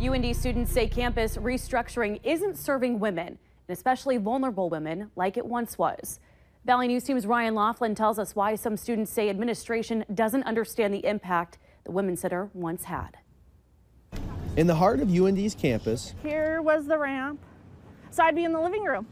UND students say campus restructuring isn't serving women, and especially vulnerable women, like it once was. Valley News Team's Ryan Laughlin tells us why some students say administration doesn't understand the impact the Women's Center once had. In the heart of UND's campus, here was the ramp, so I'd be in the living room.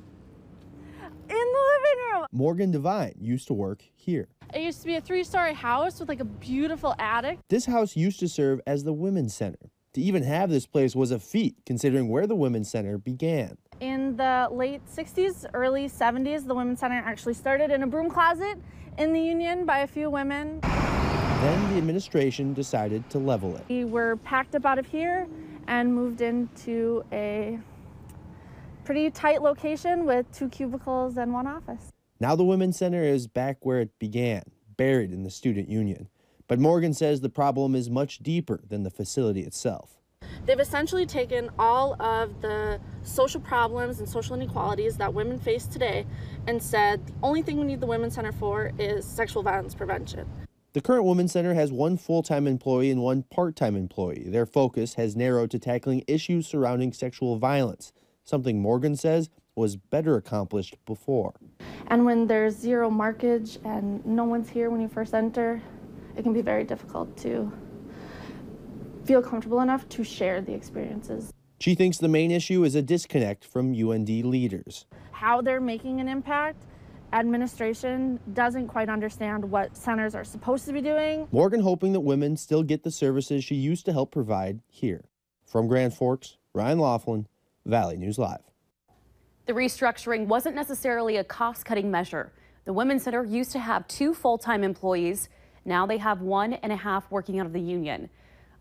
In the living room! Morgan Devine used to work here. It used to be a 3-story house with like a beautiful attic. This house used to serve as the Women's Center. To even have this place was a feat, considering where the Women's Center began. In the late 60s, early 70s, the Women's Center actually started in a broom closet in the Union by a few women. Then the administration decided to level it. We were packed up out of here and moved into a pretty tight location with 2 cubicles and 1 office. Now the Women's Center is back where it began, buried in the student union. But Morgan says the problem is much deeper than the facility itself. They've essentially taken all of the social problems and social inequalities that women face today and said the only thing we need the Women's Center for is sexual violence prevention. The current Women's Center has 1 full-time employee and 1 part-time employee. Their focus has narrowed to tackling issues surrounding sexual violence, something Morgan says was better accomplished before. And when there's zero markage and no one's here when you first enter, it can be very difficult to feel comfortable enough to share the experiences. She thinks the main issue is a disconnect from UND leaders. How they're making an impact, administration doesn't quite understand what centers are supposed to be doing. Morgan hoping that women still get the services she used to help provide here. From Grand Forks, Ryan Laughlin, Valley News Live. The restructuring wasn't necessarily a cost-cutting measure. The Women's Center used to have 2 full-time employees. Now they have 1.5 working out of the union.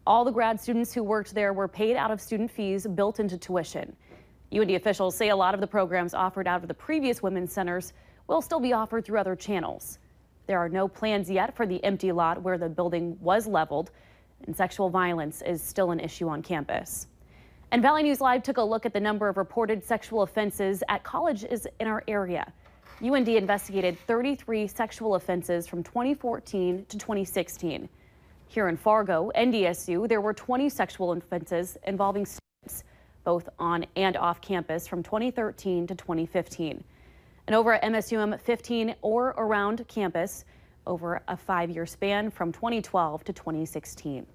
All the grad students who worked there were paid out of student fees built into tuition. UND officials say a lot of the programs offered out of the previous women's centers will still be offered through other channels. There are no plans yet for the empty lot where the building was leveled, and sexual violence is still an issue on campus. And Valley News Live took a look at the number of reported sexual offenses at colleges in our area. UND investigated 33 sexual offenses from 2014 to 2016. Here in Fargo, NDSU, there were 20 sexual offenses involving students, both on and off campus from 2013 to 2015. And over at MSUM, 15 or around campus over a 5-year span from 2012 to 2016.